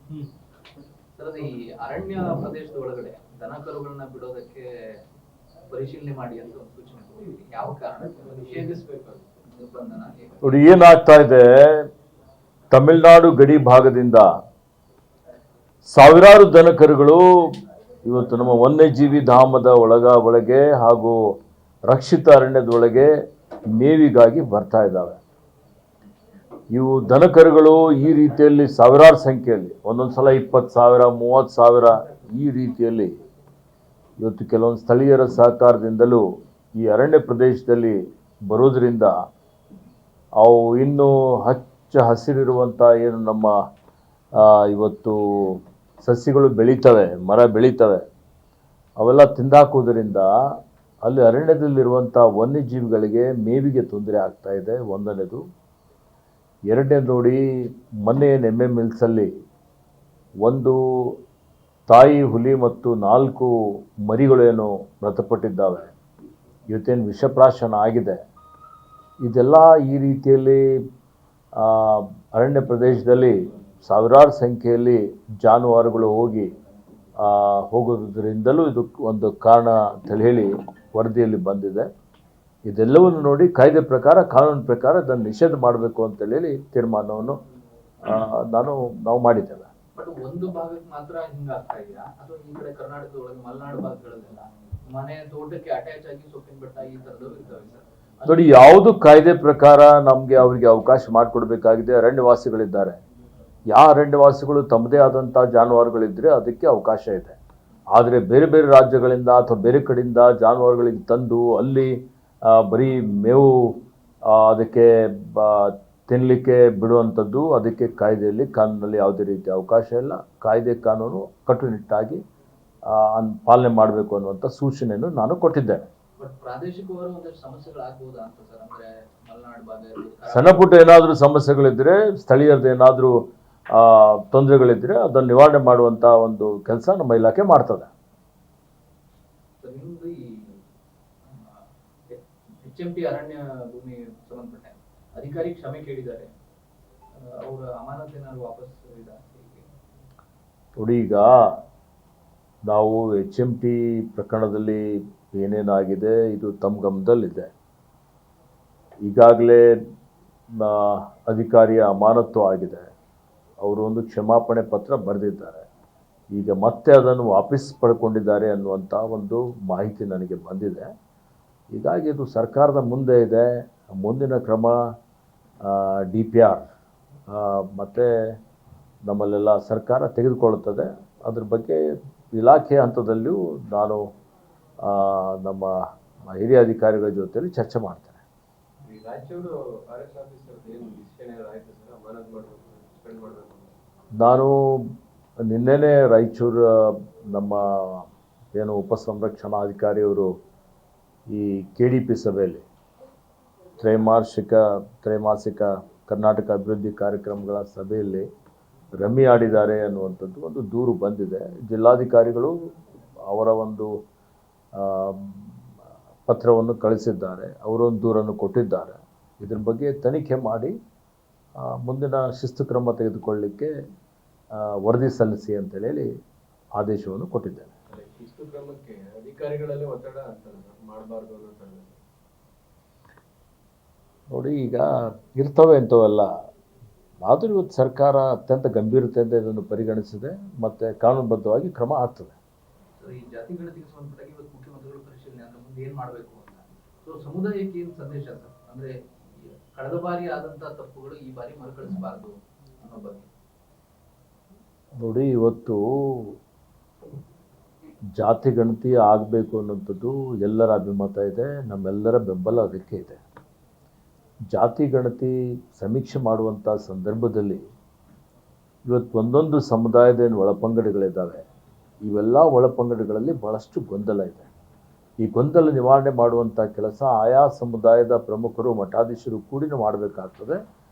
Sir, ಈ ಅರಣ್ಯ ಪ್ರದೇಶದ ಒಳಗಡೆ ದನ ಕರುಗಳನ್ನ ಬಿಡೋದಕ್ಕೆ ಪರಿಶೀಲನೆ ಮಾಡಿ ಅಂತ ಒಂದು ಸೂಚನೆ ಕೊಟ್ಟಿದ್ದೀವಿ. ಯಾವ ಕಾರಣ ನಿಷೇಧಿಸಬೇಕು ನಿರ್ಬಂಧನ? ನೋಡಿ ಏನಾಗ್ತಾ ಇದೆ, ತಮಿಳುನಾಡು ಗಡಿ ಭಾಗದಿಂದ ಸಾವಿರಾರು ದನ ಕರುಗಳು ಇವತ್ತು ನಮ್ಮ ವನ್ಯಜೀವಿ ಧಾಮದ ಒಳಗೆ ಹಾಗೂ ರಕ್ಷಿತ ಅರಣ್ಯದೊಳಗೆ ಮೇವಿಗಾಗಿ ಬರ್ತಾ ಇದ್ದಾವೆ. ಇವು ದನಕರುಗಳು ಈ ರೀತಿಯಲ್ಲಿ ಸಾವಿರಾರು ಸಂಖ್ಯೆಯಲ್ಲಿ, ಒಂದೊಂದು ಸಲ 20,000 30,000 ಈ ರೀತಿಯಲ್ಲಿ ಇವತ್ತು ಕೆಲವೊಂದು ಸ್ಥಳೀಯರ ಸಹಕಾರದಿಂದಲೂ ಈ ಅರಣ್ಯ ಪ್ರದೇಶದಲ್ಲಿ ಬರೋದರಿಂದ ಅವು ಇನ್ನೂ ಹಚ್ಚ ಹಸಿರಿರುವಂಥ ಏನು ನಮ್ಮ ಇವತ್ತು ಸಸ್ಯಗಳು ಬೆಳೀತವೆ, ಮರ ಬೆಳೀತವೆ, ಅವೆಲ್ಲ ತಿಂದಾಕುವುದರಿಂದ ಅಲ್ಲಿ ಅರಣ್ಯದಲ್ಲಿರುವಂಥ ವನ್ಯಜೀವಿಗಳಿಗೆ ಮೇವಿಗೆ ತೊಂದರೆ ಆಗ್ತಾ ಇದೆ. ಒಂದನೇದು. ಎರಡನೇ ನೋಡಿ, ಮೊನ್ನೆ ಎಮ್ಮೆ ಮಿಲ್ಸಲ್ಲಿ ಒಂದು ತಾಯಿ ಹುಲಿ ಮತ್ತು 4 ಮರಿಗಳೇನು ಮೃತಪಟ್ಟಿದ್ದಾವೆ. ಇವತ್ತೇನು ವಿಷಪ್ರಾಶನ ಆಗಿದೆ. ಇದೆಲ್ಲ ಈ ರೀತಿಯಲ್ಲಿ ಅರಣ್ಯ ಪ್ರದೇಶದಲ್ಲಿ ಸಾವಿರಾರು ಸಂಖ್ಯೆಯಲ್ಲಿ ಜಾನುವಾರುಗಳು ಹೋಗೋದ್ರಿಂದಲೂ ಇದು ಒಂದು ಕಾರಣ ಅಂತ ಹೇಳಿ ವರದಿಯಲ್ಲಿ ಬಂದಿದೆ. ಇದೆಲ್ಲವನ್ನು ನೋಡಿ ಕಾಯ್ದೆ ಪ್ರಕಾರ, ಕಾನೂನು ಪ್ರಕಾರ ಅದನ್ನು ನಿಷೇಧ ಮಾಡಬೇಕು ಅಂತೇಳಿ ತೀರ್ಮಾನವನ್ನು ನಾವು ಮಾಡಿದ್ದೇವೆ. ಬಟ್ ಒಂದು ಭಾಗಕ್ಕೆ ಮಾತ್ರ ಹಿಂಗಾಗ್ತಾ ಇದೆಯಾ, ಅಥವಾ ಈ ಕಡೆ ಕರ್ನಾಟಕದ ಒಳಗೆ ಮಲೆನಾಡು ಭಾಗಗಳಲ್ಲೆಲ್ಲ ಮನೆ ತೋಟಕ್ಕೆ ಅಟ್ಯಾಚ್ ಆಗಿ ಸೊಪ್ಪಿನ ಬೆಟ್ಟ ಈ ಥರದ್ದು ಇರ್ತವೆ ಸರ್? ನೋಡಿ, ಯಾವುದು ಕಾಯ್ದೆ ಪ್ರಕಾರ ನಮಗೆ ಅವರಿಗೆ ಅವಕಾಶ ಮಾಡಿಕೊಡ್ಬೇಕಾಗಿದೆ. ಅರಣ್ಯವಾಸಿಗಳಿದ್ದಾರೆ. ಯಾವ ಅರಣ್ಯವಾಸಿಗಳು ತಮ್ಮದೇ ಆದಂಥ ಜಾನುವಾರುಗಳಿದ್ದರೆ ಅದಕ್ಕೆ ಅವಕಾಶ ಇದೆ. ಆದರೆ ಬೇರೆ ಬೇರೆ ರಾಜ್ಯಗಳಿಂದ ಅಥವಾ ಬೇರೆ ಕಡೆಯಿಂದ ಜಾನುವಾರುಗಳಿಗೆ ತಂದು ಅಲ್ಲಿ ಬರೀ ಮೇವು ಅದಕ್ಕೆ ತಿನ್ನಲಿಕ್ಕೆ ಬಿಡುವಂಥದ್ದು, ಅದಕ್ಕೆ ಕಾಯ್ದೆಯಲ್ಲಿ ಕಾನೂನಲ್ಲಿ ಯಾವುದೇ ರೀತಿಯ ಅವಕಾಶ ಇಲ್ಲ. ಕಾಯ್ದೆ ಕಾನೂನು ಕಟ್ಟುನಿಟ್ಟಾಗಿ ಪಾಲನೆ ಮಾಡಬೇಕು ಅನ್ನುವಂಥ ಸೂಚನೆಯನ್ನು ನಾನು ಕೊಟ್ಟಿದ್ದೇನೆ. ಪ್ರಾದೇಶಿಕವಾಗಿ ಒಂದಷ್ಟು ಸಮಸ್ಯೆಗಳಾಗಬಹುದಾ ಅಂತ ಸರ್? ಅಂದರೆ ಮಲೆನಾಡು ಭಾಗ ಸಣ್ಣ ಪುಟ್ಟ ಏನಾದರೂ ಸಮಸ್ಯೆಗಳಿದ್ದರೆ, ಸ್ಥಳೀಯರದ್ದು ಏನಾದರೂ ತೊಂದರೆಗಳಿದ್ದರೆ ಅದನ್ನು ನಿವಾರಣೆ ಮಾಡುವಂಥ ಒಂದು ಕೆಲಸ ನಮ್ಮ ಇಲಾಖೆ ಮಾಡ್ತದೆ. HMT ಅರಣ್ಯ ಭೂಮಿ ಸಂಬಂಧಪಟ್ಟ ಅಧಿಕಾರಿ ಕ್ಷಮೆ ಕೇಳಿದ್ದಾರೆ. ಅವರ ಅಮಾನತು ಏನಾದ್ರು ವಾಪಸ್ ನೋಡಿ, ಈಗ ನಾವು HMT ಪ್ರಕರಣದಲ್ಲಿ ಏನೇನಾಗಿದೆ ಇದು ತಮ್ಮ ಗಮನದಲ್ಲಿದೆ. ಈಗಾಗಲೇ ಅಧಿಕಾರಿಯ ಅಮಾನತು ಆಗಿದೆ. ಅವರು ಒಂದು ಕ್ಷಮಾಪಣೆ ಪತ್ರ ಬರೆದಿದ್ದಾರೆ. ಈಗ ಮತ್ತೆ ಅದನ್ನು ವಾಪಸ್ ಪಡ್ಕೊಂಡಿದ್ದಾರೆ ಅನ್ನುವಂಥ ಒಂದು ಮಾಹಿತಿ ನನಗೆ ಬಂದಿದೆ. ಹೀಗಾಗಿ ಇದು ಸರ್ಕಾರದ ಮುಂದೆ ಇದೆ. ಮುಂದಿನ ಕ್ರಮ DPR ಮತ್ತು ನಮ್ಮಲ್ಲೆಲ್ಲ ಸರ್ಕಾರ ತೆಗೆದುಕೊಳ್ಳುತ್ತದೆ. ಅದ್ರ ಬಗ್ಗೆ ಇಲಾಖೆ ಹಂತದಲ್ಲಿಯೂ ನಾನು ನಮ್ಮ ಹಿರಿಯ ಅಧಿಕಾರಿಗಳ ಜೊತೆಯಲ್ಲಿ ಚರ್ಚೆ ಮಾಡ್ತೇನೆ. ನಾನು ನಿನ್ನೆನೇ ರಾಯಚೂರು ನಮ್ಮ ಏನು ಉಪಸಂರಕ್ಷಣಾಧಿಕಾರಿಯವರು ಈ KDP ಸಭೆಯಲ್ಲಿ ತ್ರೈಮಾಸಿಕ ಕರ್ನಾಟಕ ಅಭಿವೃದ್ಧಿ ಕಾರ್ಯಕ್ರಮಗಳ ಸಭೆಯಲ್ಲಿ ರಮ್ಮಿ ಆಡಿದ್ದಾರೆ ಅನ್ನುವಂಥದ್ದು ಒಂದು ದೂರು ಬಂದಿದೆ. ಜಿಲ್ಲಾಧಿಕಾರಿಗಳು ಅವರ ಒಂದು ಪತ್ರವನ್ನು ಕಳಿಸಿದ್ದಾರೆ. ಅವರೊಂದು ದೂರನ್ನು ಕೊಟ್ಟಿದ್ದಾರೆ. ಇದ್ರ ಬಗ್ಗೆ ತನಿಖೆ ಮಾಡಿ ಮುಂದಿನ ಶಿಸ್ತು ಕ್ರಮ ತೆಗೆದುಕೊಳ್ಳಲಿಕ್ಕೆ ವರದಿ ಸಲ್ಲಿಸಿ ಅಂತೇಳಿ ಆದೇಶವನ್ನು ಕೊಟ್ಟಿದ್ದೇನೆ. ಶಿಸ್ತು ಕ್ರಮಕ್ಕೆ ಅಧಿಕಾರಿಗಳಲ್ಲಿ ಒತ್ತಡ ಮಾಡಬಾರ್ದು ಅನ್ನೋ. ನೋಡಿ, ಈಗ ಇರ್ತವೆ ಇಂಥವೆಲ್ಲ. ಆದರೂ ಇವತ್ತು ಸರ್ಕಾರ ಅತ್ಯಂತ ಗಂಭೀರತೆಯಿಂದ ಇದನ್ನು ಪರಿಗಣಿಸಿದೆ ಮತ್ತು ಕಾನೂನುಬದ್ಧವಾಗಿ ಕ್ರಮ ಆಗ್ತದೆ. ಈ ಜಾತಿ ಗಣತಿಗೆ ಸಂಬಂಧಪಟ್ಟಾಗಿ ಇವತ್ತು ಮುಖ್ಯಮಂತ್ರಿಗಳು ಪರಿಶೀಲನೆ ಅಂದ್ರೆ ಮುಂದೆ ಏನು ಮಾಡಬೇಕು ಅಂತ. ಸೊ ಸಮುದಾಯಕ್ಕೆ ಏನು ಸಂದೇಶ ಸರ್? ಅಂದರೆ ಕಳೆದ ಬಾರಿ ಆದಂಥ ತಪ್ಪುಗಳು ಈ ಬಾರಿ ಮರುಕಳಿಸಬಾರ್ದು ಅನ್ನೋ ಬಗ್ಗೆ. ನೋಡಿ, ಇವತ್ತು ಜಾತಿ ಗಣತಿ ಆಗಬೇಕು ಅನ್ನೋಂಥದ್ದು ಎಲ್ಲರ ಅಭಿಮತ ಇದೆ. ನಮ್ಮೆಲ್ಲರ ಬೆಂಬಲ ಅದಕ್ಕೆ ಇದೆ. ಜಾತಿ ಗಣತಿ ಸಮೀಕ್ಷೆ ಮಾಡುವಂಥ ಸಂದರ್ಭದಲ್ಲಿ ಇವತ್ತು ಒಂದೊಂದು ಸಮುದಾಯದ ಏನು ಒಳಪಂಗಡಗಳಿದ್ದಾವೆ, ಇವೆಲ್ಲ ಒಳಪಂಗಡಗಳಲ್ಲಿ ಭಾಳಷ್ಟು ಗೊಂದಲ ಇದೆ. ಈ ಗೊಂದಲ ನಿವಾರಣೆ ಮಾಡುವಂಥ ಕೆಲಸ ಆಯಾ ಸಮುದಾಯದ ಪ್ರಮುಖರು, ಮಠಾಧೀಶರು ಕೂಡಿ ಮಾಡಬೇಕಾಗ್ತದೆ.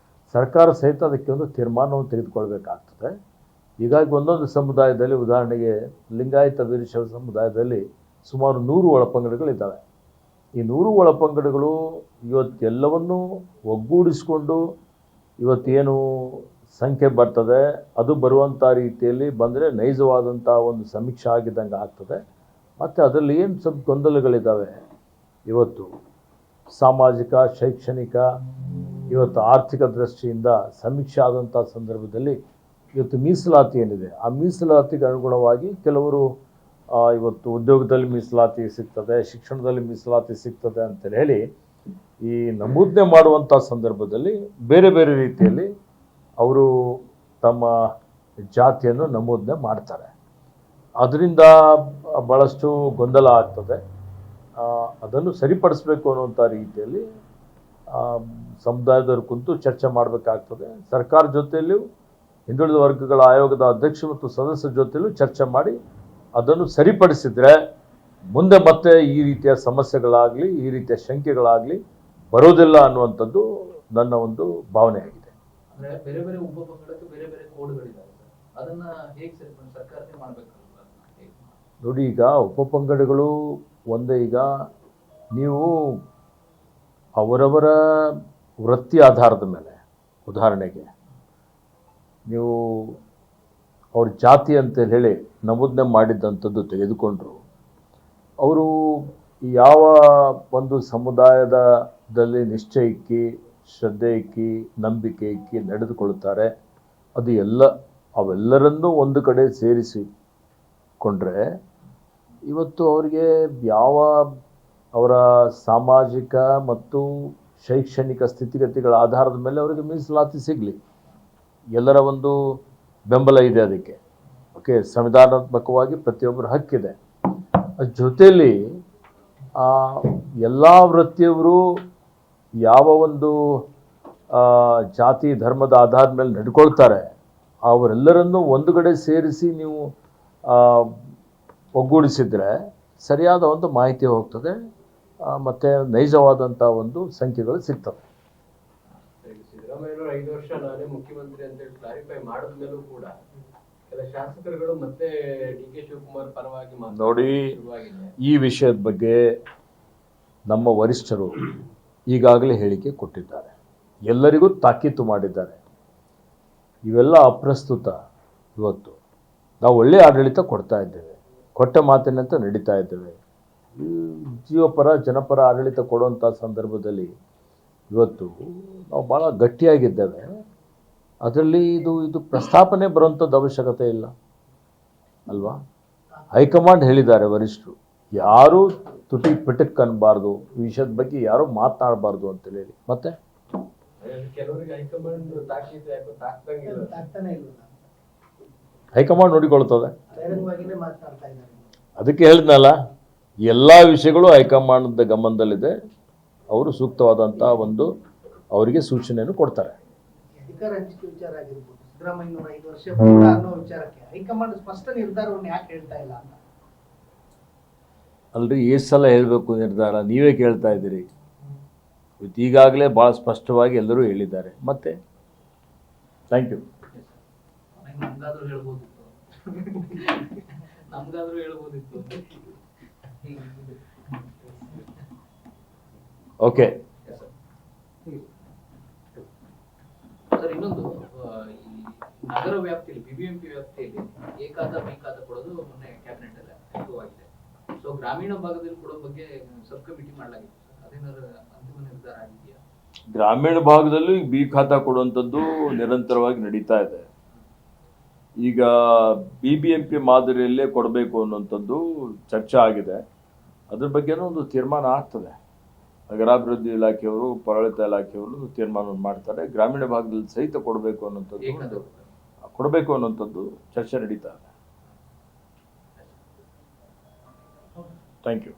ಸರ್ಕಾರ ಸಹಿತ ಅದಕ್ಕೆ ಒಂದು ತೀರ್ಮಾನವನ್ನು ತೆಗೆದುಕೊಳ್ಬೇಕಾಗ್ತದೆ. ಹೀಗಾಗಿ ಒಂದೊಂದು ಸಮುದಾಯದಲ್ಲಿ, ಉದಾಹರಣೆಗೆ ಲಿಂಗಾಯತ ವೀರಶೈವ ಸಮುದಾಯದಲ್ಲಿ ಸುಮಾರು 100 ಒಳಪಂಗಡಗಳಿದ್ದಾವೆ. ಈ 100 ಒಳಪಂಗಡಗಳು ಇವತ್ತೆಲ್ಲವನ್ನೂ ಒಗ್ಗೂಡಿಸಿಕೊಂಡು ಇವತ್ತೇನು ಸಂಖ್ಯೆ ಬರ್ತದೆ. ಅದು ಬರುವಂಥ ರೀತಿಯಲ್ಲಿ ಬಂದರೆ ನೈಜವಾದಂಥ ಒಂದು ಸಮೀಕ್ಷೆ ಆಗಿದ್ದಂಗೆ ಆಗ್ತದೆ. ಮತ್ತು ಅದರಲ್ಲಿ ಏನು ಸ್ವಲ್ಪ ಗೊಂದಲಗಳಿದ್ದಾವೆ, ಇವತ್ತು ಸಾಮಾಜಿಕ, ಶೈಕ್ಷಣಿಕ, ಇವತ್ತು ಆರ್ಥಿಕ ದೃಷ್ಟಿಯಿಂದ ಸಮೀಕ್ಷೆ ಆದಂಥ ಸಂದರ್ಭದಲ್ಲಿ ಇವತ್ತು ಮೀಸಲಾತಿ ಏನಿದೆ, ಆ ಮೀಸಲಾತಿಗೆ ಅನುಗುಣವಾಗಿ ಕೆಲವರು ಇವತ್ತು ಉದ್ಯೋಗದಲ್ಲಿ ಮೀಸಲಾತಿ ಸಿಗ್ತದೆ, ಶಿಕ್ಷಣದಲ್ಲಿ ಮೀಸಲಾತಿ ಸಿಗ್ತದೆ ಅಂತೇಳಿ ಹೇಳಿ ಈ ನಮೂದನೆ ಮಾಡುವಂಥ ಸಂದರ್ಭದಲ್ಲಿ ಬೇರೆ ಬೇರೆ ರೀತಿಯಲ್ಲಿ ಅವರು ತಮ್ಮ ಜಾತಿಯನ್ನು ನಮೂದನೆ ಮಾಡ್ತಾರೆ. ಅದರಿಂದ ಭಾಳಷ್ಟು ಗೊಂದಲ ಆಗ್ತದೆ. ಅದನ್ನು ಸರಿಪಡಿಸಬೇಕು ಅನ್ನುವಂಥ ರೀತಿಯಲ್ಲಿ ಸಮುದಾಯದವರು ಕುಂತು ಚರ್ಚೆ ಮಾಡಬೇಕಾಗ್ತದೆ. ಸರ್ಕಾರ ಜೊತೆಯಲ್ಲೂ ಹಿಂದುಳಿದ ವರ್ಗಗಳ ಆಯೋಗದ ಅಧ್ಯಕ್ಷ ಮತ್ತು ಸದಸ್ಯರ ಜೊತೆಯಲ್ಲೂ ಚರ್ಚೆ ಮಾಡಿ ಅದನ್ನು ಸರಿಪಡಿಸಿದರೆ ಮುಂದೆ ಮತ್ತೆ ಈ ರೀತಿಯ ಸಮಸ್ಯೆಗಳಾಗಲಿ, ಈ ರೀತಿಯ ಶಂಕೆಗಳಾಗಲಿ ಬರೋದಿಲ್ಲ ಅನ್ನುವಂಥದ್ದು ನನ್ನ ಒಂದು ಭಾವನೆ ಆಗಿದೆ. ಅಂದ್ರೆ ಬೇರೆ ಬೇರೆ ಉಪಪಂಗಡಕ್ಕೆ ಬೇರೆ ಬೇರೆ ಕೋಡ್ಗಳಿದ್ದಾವೆ ಸರ್, ಅದನ್ನ ಹೇಗೆ ಸರಿಪಡಿಸಿ ಸರ್ಕಾರನೇ ಮಾಡಬೇಕಲ್ಲ? ನೋಡಿ, ಈಗ ಉಪಪಂಗಡಗಳು ಒಂದೇ. ಈಗ ನೀವು ಅವರವರ ವೃತ್ತಿ ಆಧಾರದ ಮೇಲೆ, ಉದಾಹರಣೆಗೆ ನೀವು ಅವ್ರ ಜಾತಿ ಅಂತೇಳಿ ಹೇಳಿ ನಮೂದನೆ ಮಾಡಿದ್ದಂಥದ್ದು ತೆಗೆದುಕೊಂಡ್ರು, ಅವರು ಯಾವ ಒಂದು ಸಮುದಾಯದಲ್ಲಿ ನಿಷ್ಠೆ ಇಕ್ಕಿ, ಶ್ರದ್ಧೆ ಇಕ್ಕಿ, ನಂಬಿಕೆ ಇಕ್ಕಿ ನಡೆದುಕೊಳ್ಳುತ್ತಾರೆ, ಅದು ಅವೆಲ್ಲರನ್ನೂ ಒಂದು ಕಡೆ ಸೇರಿಸಿಕೊಂಡ್ರೆ ಇವತ್ತು ಅವರಿಗೆ ಯಾವ ಅವರ ಸಾಮಾಜಿಕ ಮತ್ತು ಶೈಕ್ಷಣಿಕ ಸ್ಥಿತಿಗತಿಗಳ ಆಧಾರದ ಮೇಲೆ ಅವರಿಗೆ ಮೀಸಲಾತಿ ಸಿಗಲಿ, ಎಲ್ಲರ ಒಂದು ಬೆಂಬಲ ಇದೆ ಅದಕ್ಕೆ. ಓಕೆ, ಸಂವಿಧಾನಾತ್ಮಕವಾಗಿ ಪ್ರತಿಯೊಬ್ಬರ ಹಕ್ಕಿದೆ. ಅದ್ರ ಜೊತೆಯಲ್ಲಿ ಎಲ್ಲ ವೃತ್ತಿಯವರು ಯಾವ ಒಂದು ಜಾತಿ ಧರ್ಮದ ಆಧಾರದ ಮೇಲೆ ನಡ್ಕೊಳ್ತಾರೆ ಅವರೆಲ್ಲರನ್ನೂ ಒಂದು ಕಡೆ ಸೇರಿಸಿ ನೀವು ಒಗ್ಗೂಡಿಸಿದರೆ ಸರಿಯಾದ ಒಂದು ಮಾಹಿತಿ ಹೋಗ್ತದೆ ಮತ್ತು ನೈಜವಾದಂಥ ಒಂದು ಸಂಖ್ಯೆಗಳು ಸಿಗ್ತವೆ. ಸಿದ್ದರಾಮಯ್ಯನವರು 5 ವರ್ಷ ನಾನೇ ಮುಖ್ಯಮಂತ್ರಿ ಅಂತೇಳಿ ಕ್ಲಾರಿಫೈ ಮಾಡಿದ ಮೇಲೂ ಕೂಡ ಕೆಲ ಶಾಸಕರುಗಳು ಮತ್ತೆ ಡಿ.ಕೆ. ಶಿವಕುಮಾರ್ ಪರವಾಗಿ ನೋಡಿ, ಈ ವಿಷಯದ ಬಗ್ಗೆ ನಮ್ಮ ವರಿಷ್ಠರು ಈಗಾಗಲೇ ಹೇಳಿಕೆ ಕೊಟ್ಟಿದ್ದಾರೆ, ಎಲ್ಲರಿಗೂ ತಾಕೀತು ಮಾಡಿದ್ದಾರೆ. ಇವೆಲ್ಲ ಅಪ್ರಸ್ತುತ. ಇವತ್ತು ನಾವು ಒಳ್ಳೆಯ ಆಡಳಿತ ಕೊಡ್ತಾ ಇದ್ದೇವೆ, ಕೊಟ್ಟ ಮಾತಿನಂತೆ ನಡೀತಾ ಇದ್ದೇವೆ. ಜೀವಪರ ಜನಪರ ಆಡಳಿತ ಕೊಡುವಂಥ ಸಂದರ್ಭದಲ್ಲಿ ಇವತ್ತು ನಾವು ಭಾಳ ಗಟ್ಟಿಯಾಗಿದ್ದೇವೆ. ಅದರಲ್ಲಿ ಇದು ಪ್ರಸ್ತಾಪನೆ ಬರುವಂಥದ್ದು ಅವಶ್ಯಕತೆ ಇಲ್ಲ ಅಲ್ವಾ? ಹೈಕಮಾಂಡ್ ಹೇಳಿದ್ದಾರೆ ವರಿಷ್ಠರು, ಯಾರೂ ತುಟಿ ಪಿಟಕ್ ಅನ್ನಬಾರ್ದು, ಈ ವಿಷಯದ ಬಗ್ಗೆ ಯಾರೂ ಮಾತನಾಡಬಾರ್ದು ಅಂತೇಳಿ. ಮತ್ತೆ ಹೈಕಮಾಂಡ್ ನೋಡಿಕೊಳ್ತದೆ. ಅದಕ್ಕೆ ಹೇಳಿದ್ನಲ್ಲ, ಎಲ್ಲ ವಿಷಯಗಳು ಹೈಕಮಾಂಡ್ ಗಮನದಲ್ಲಿದೆ. ಅವರು ಸೂಕ್ತವಾದಂಥ ಒಂದು ಅವರಿಗೆ ಸೂಚನೆಯನ್ನು ಕೊಡ್ತಾರೆ. ಅಧಿಕಾರ ಹಂಚಿಕೆ ವಿಚಾರ ಆಗಿರ್ಬೋದು, ಸಿದ್ದರಾಮಯ್ಯನವರ 5 ವರ್ಷ ಪೂರ್ಣ ಅನ್ನೋ ವಿಚಾರಕ್ಕೆ ಹೈಕಮಾಂಡ್ ಸ್ಪಷ್ಟ ನಿರ್ಧಾರವನ್ನು ಯಾಕೆ ಹೇಳ್ತಾ ಇಲ್ಲ ಅಂತ. ಅಲ್ರಿ, ಎಷ್ಟು ಸಲ ಹೇಳಬೇಕು ನಿರ್ಧಾರ? ನೀವೇ ಕೇಳ್ತಾ ಇದ್ದೀರಿ. ಈಗಾಗಲೇ ಭಾಳ ಸ್ಪಷ್ಟವಾಗಿ ಎಲ್ಲರೂ ಹೇಳಿದ್ದಾರೆ. ಮತ್ತೆ ಥ್ಯಾಂಕ್ ಯು. ನಮ್ಗಾದ್ರೂ ಹೇಳ್ಬೋದಿತ್ತು. ಓಕೆ ಸರ್, ಇನ್ನೊಂದು ಈ ನಗರ ವ್ಯಾಪ್ತಿಯಲ್ಲಿ ಬಿಬಿಎಂಪಿ ವ್ಯಾಪ್ತಿಯಲ್ಲಿ ಎ ಖಾತಾ ಬಿ ಖಾತಾ ಕೊಡೋದು ಮೊನ್ನೆ ಕ್ಯಾಬಿನೆಟ್ ಅಲ್ಲಿ ಅಪ್ರೂವ್ ಆಗಿದೆ. ಸೊ ಗ್ರಾಮೀಣ ಭಾಗದಲ್ಲಿ ಕೊಡೋ ಬಗ್ಗೆ ಸಬ್ ಕಮಿಟಿ ಮಾಡಲಾಗಿತ್ತು. ಅದೇನಾದ್ರು ಅಂತಿಮ ನಿರ್ಧಾರ ಆಗಿದೆಯಾ? ಗ್ರಾಮೀಣ ಭಾಗದಲ್ಲಿ ಬಿ ಖಾತಾ ಕೊಡುವಂಥದ್ದು ನಿರಂತರವಾಗಿ ನಡೀತಾ ಇದೆ. ಈಗ BBMP ಮಾದರಿಯಲ್ಲೇ ಕೊಡಬೇಕು ಅನ್ನುವಂಥದ್ದು ಚರ್ಚೆ ಆಗಿದೆ. ಅದ್ರ ಬಗ್ಗೆನೂ ಒಂದು ತೀರ್ಮಾನ ಆಗ್ತದೆ. ನಗರಾಭಿವೃದ್ಧಿ ಇಲಾಖೆಯವರು, ಪೌರಾಡಳಿತ ಇಲಾಖೆಯವರು ತೀರ್ಮಾನ ಮಾಡ್ತಾರೆ. ಗ್ರಾಮೀಣ ಭಾಗದಲ್ಲಿ ಸಹಿತ ಕೊಡಬೇಕು ಅನ್ನುವಂಥದ್ದು ಚರ್ಚೆ ನಡೀತಾ ಇದೆ. Thank you.